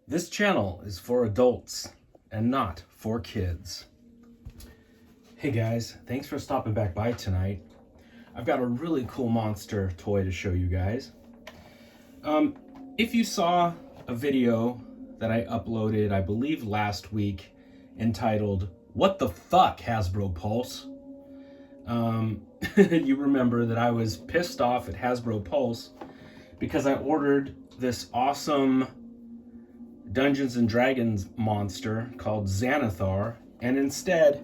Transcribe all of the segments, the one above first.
This channel is for adults and not for kids. Hey guys, thanks for stopping back by tonight. I've got a really cool monster toy to show you guys. If you saw a video that I uploaded, I believe last week, entitled, "What the fuck, Hasbro Pulse?" You remember that I was pissed off at Hasbro Pulse because I ordered this awesome Dungeons and Dragons monster called Xanathar, and instead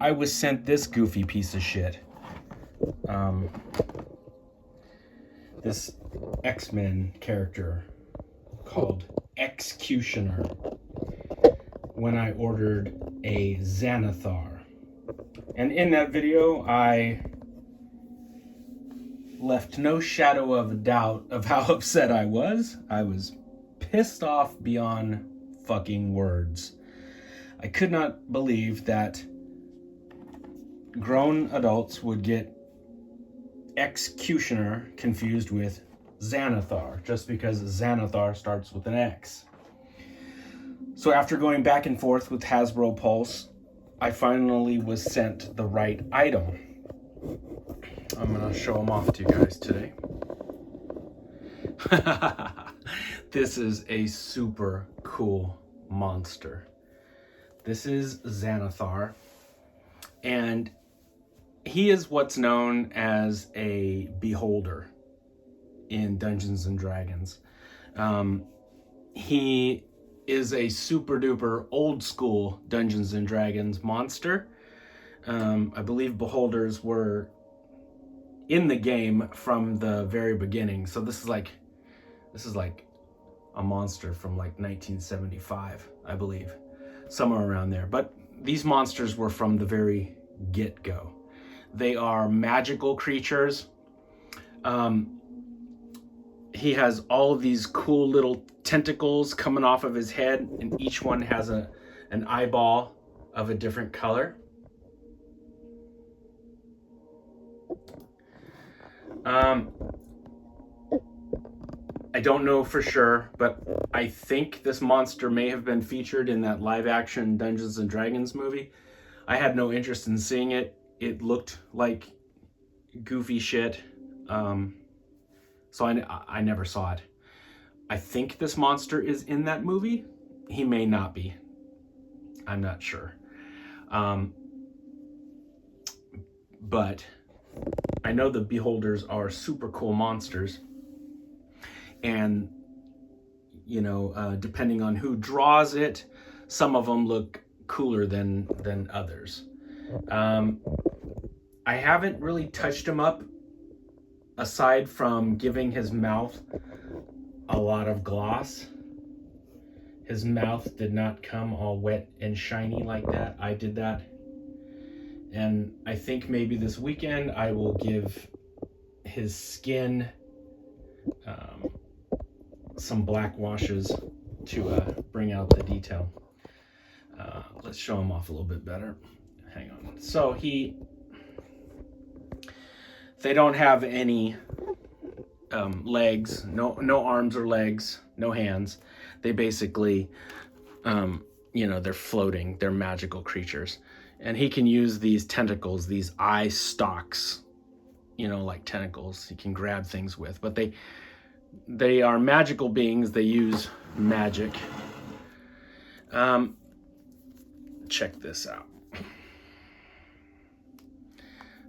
I was sent this goofy piece of shit. This X-Men character called Executioner when I ordered a Xanathar. And in that video, I left no shadow of a doubt of how upset I was. I was pissed off beyond fucking words. I could not believe that grown adults would get Executioner confused with Xanathar, just because Xanathar starts with an X. So after going back and forth with Hasbro Pulse, I finally was sent the right item. I'm gonna show them off to you guys today. This is a super cool monster. This is Xanathar, and he is what's known as a beholder in Dungeons and Dragons. He is a super duper old school Dungeons and Dragons monster. I believe beholders were in the game from the very beginning. So this is like a monster from like 1975, I believe, somewhere around there. But these monsters were from the very get-go. They are magical creatures. He has all of these cool little tentacles coming off of his head, and each one has an eyeball of a different color. I don't know for sure, but I think this monster may have been featured in that live-action Dungeons and Dragons movie. I had no interest in seeing it. It looked like goofy shit, so I never saw it. I think this monster is in that movie. He may not be. I'm not sure. But I know the beholders are super cool monsters. And, you know, depending on who draws it, some of them look cooler than others. I haven't really touched him up, aside from giving his mouth a lot of gloss. His mouth did not come all wet and shiny like that. I did that. And I think maybe this weekend I will give his skin some black washes to bring out the detail. Let's show him off a little bit better. Hang on. So they don't have any legs, no arms or legs, no hands. They basically, you know, they're floating. They're magical creatures. And he can use these tentacles, these eyestalks, you know, like tentacles he can grab things with. But they are magical beings. They use magic. Check this out.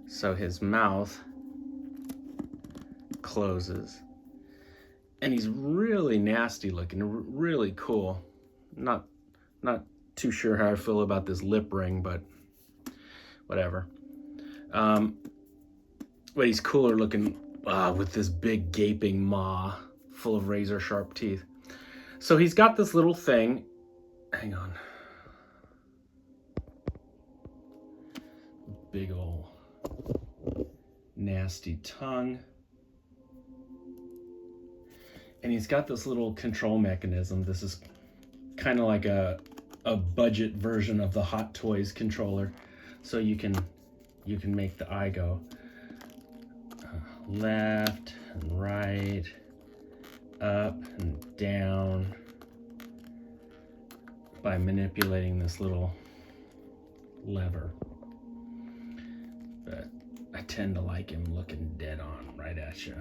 So his mouth closes, and he's really nasty looking, really cool. Not too sure how I feel about this lip ring, but whatever. But he's cooler looking with this big gaping maw full of razor sharp teeth. So he's got this little thing. Hang on. Big ol' nasty tongue. And he's got this little control mechanism. This is kind of like a budget version of the Hot Toys controller. So you can make the eye go left and right, up and down, by manipulating this little lever. But I tend to like him looking dead on right at you.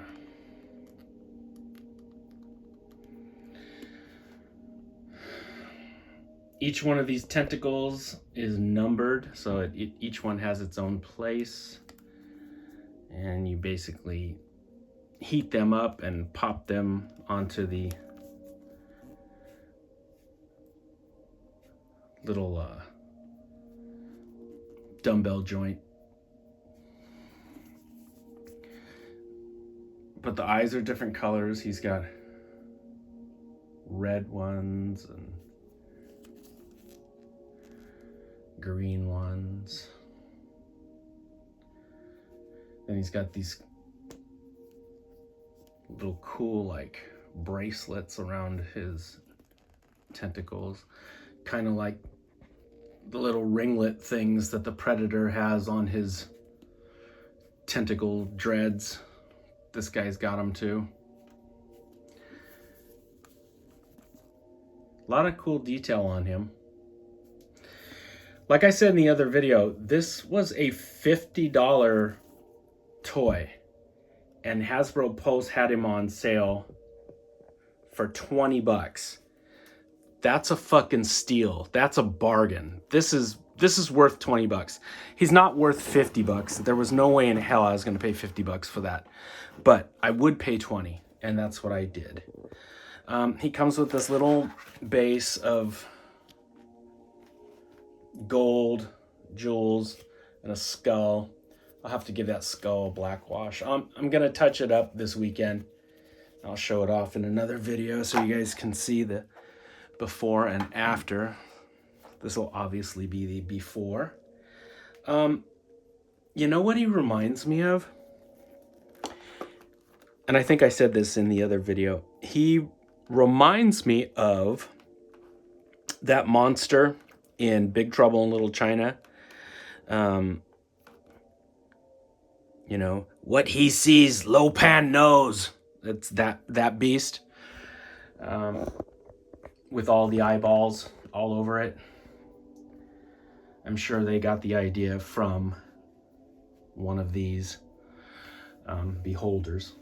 Each one of these tentacles is numbered, so each one has its own place. And you basically heat them up and pop them onto the little dumbbell joint. But the eyes are different colors. He's got red ones and green ones. Then he's got these little cool like bracelets around his tentacles, kind of like the little ringlet things that the predator has on his tentacle dreads. This guy's got them too. A lot of cool detail on him. Like I said in the other video, this was a $50 toy, and Hasbro Pulse had him on sale for 20 bucks. That's a fucking steal. That's a bargain. This is worth 20 bucks. He's not worth 50 bucks. There was no way in hell I was going to pay 50 bucks for that. But I would pay 20, and that's what I did. He comes with this little base of gold jewels and a skull. I'll have to give that skull a black wash. I'm gonna touch it up this weekend. I'll show it off in another video so you guys can see the before and after. This will obviously be the before. You know what he reminds me of? And I think I said this in the other video. He reminds me of that monster in Big Trouble in Little China. You know, what he sees, Lo Pan knows. It's that beast. With all the eyeballs all over it. I'm sure they got the idea from one of these beholders.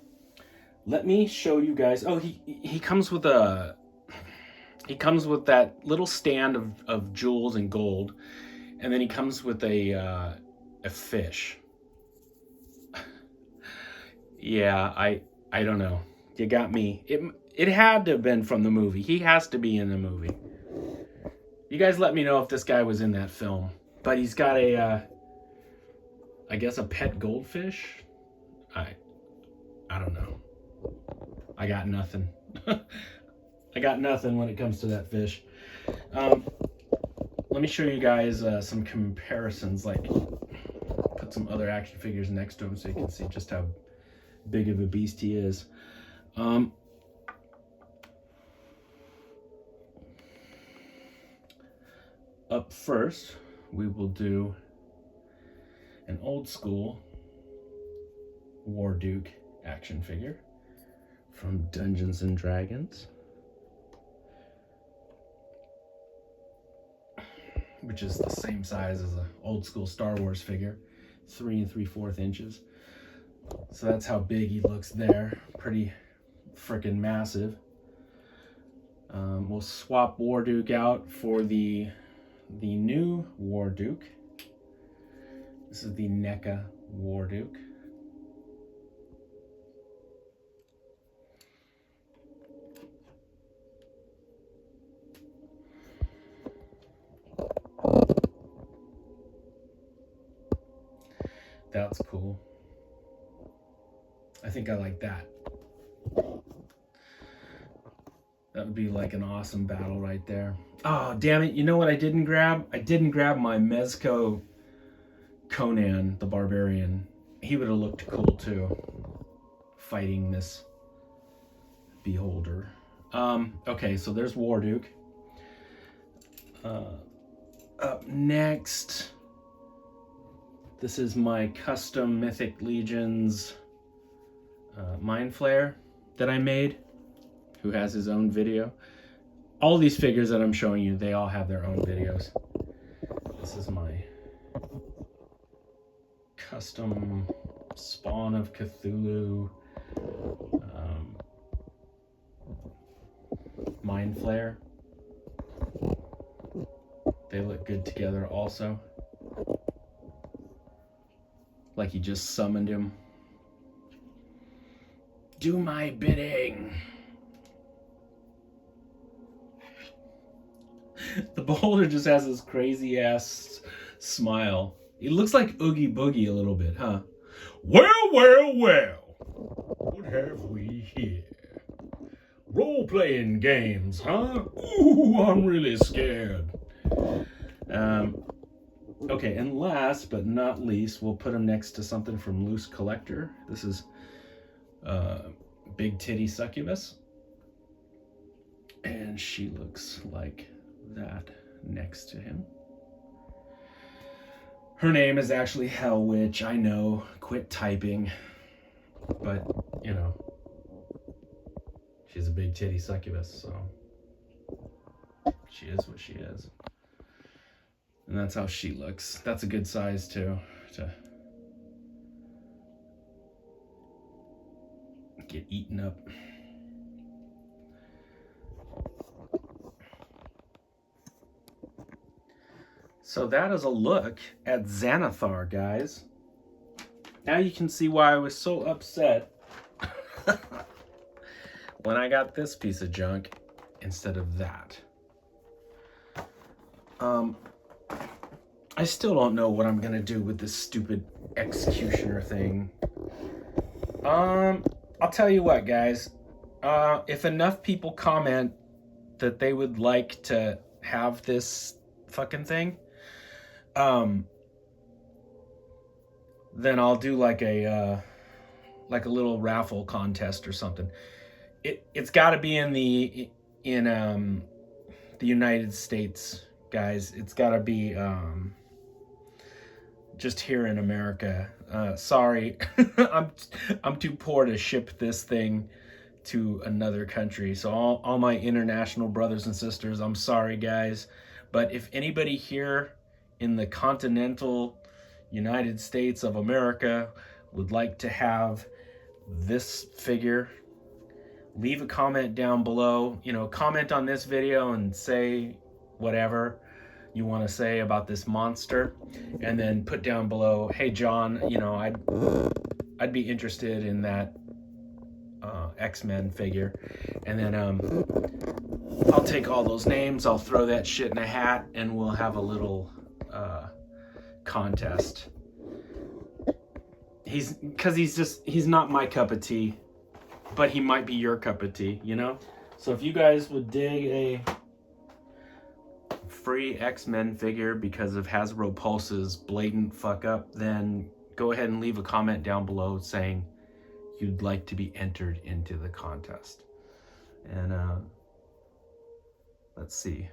Let me show you guys. Oh, he comes with a... He comes with that little stand of jewels and gold, and then he comes with a fish. Yeah, I don't know. You got me. It had to have been from the movie. He has to be in the movie. You guys let me know if this guy was in that film. But he's got a, I guess a pet goldfish. I don't know. I got nothing. I got nothing when it comes to that fish. Let me show you guys some comparisons, like put some other action figures next to him so you can see just how big of a beast he is. Up first, we will do an old school War Duke action figure from Dungeons and Dragons, which is the same size as an old school Star Wars figure, 3 3/4 inches. So that's how big he looks there. Pretty freaking massive. We'll swap War Duke out for the new War Duke. This is the NECA War Duke. That's cool. I think I like that. That would be like an awesome battle right there. Oh, damn it. You know what I didn't grab? I didn't grab my Mezco Conan the Barbarian. He would have looked cool too, fighting this beholder. Okay, so there's War Duke. Up next, this is my custom Mythic Legions Mind Flayer that I made, who has his own video. all these figures that I'm showing you, they all have their own videos. This is my custom Spawn of Cthulhu Mind Flare. They look good together also. Like he just summoned him. Do my bidding. The beholder just has this crazy ass smile. He looks like Oogie Boogie a little bit, huh? Well, well, well. What have we here? Role-playing games, huh? Ooh, I'm really scared. Okay, and last but not least, we'll put him next to something from Loose Collector. This is Big Titty Succubus. And she looks like that next to him. Her name is actually Hell Witch. I know, quit typing. But, you know, she's a big titty succubus, so she is what she is. And that's how she looks. That's a good size too, to get eaten up. So that is a look at Xanathar, guys. Now you can see why I was so upset when I got this piece of junk instead of that. I still don't know what I'm gonna do with this stupid executioner thing. I'll tell you what, guys. If enough people comment that they would like to have this fucking thing, then I'll do like a little raffle contest or something. It's got to be in the United States, guys. It's got to be just here in America. Sorry, I'm too poor to ship this thing to another country. So all my international brothers and sisters, I'm sorry, guys. But if anybody here in the continental United States of America would like to have this figure, leave a comment down below. You know, comment on this video and say whatever you want to say about this monster, and then put down below, hey John, you know, I'd be interested in that X-Men figure. And then I'll take all those names, I'll throw that shit in a hat, and we'll have a little contest. He's not my cup of tea, but he might be your cup of tea, you know? So if you guys would dig a free X-Men figure because of Hasbro Pulse's blatant fuck up, then go ahead and leave a comment down below saying you'd like to be entered into the contest. And let's see.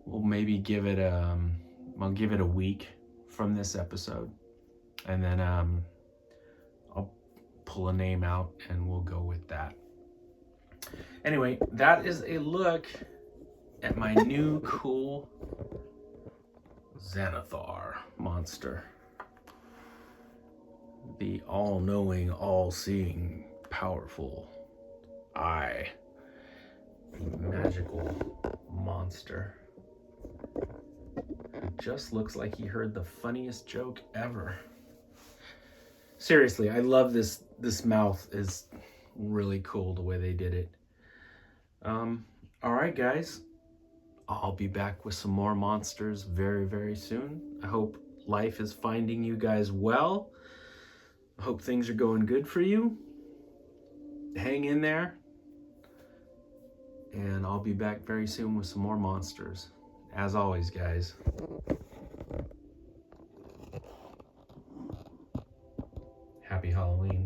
We'll maybe give it I'll give it a week from this episode, and then I'll pull a name out and we'll go with that. Anyway, that is a look at my new cool Xanathar monster. The all-knowing, all-seeing, powerful eye. The magical monster. Who just looks like he heard the funniest joke ever. Seriously, I love this. This mouth is really cool the way they did it. All right, guys. I'll be back with some more monsters very, very soon. I hope life is finding you guys well. I hope things are going good for you. Hang in there. And I'll be back very soon with some more monsters. As always, guys. Happy Halloween.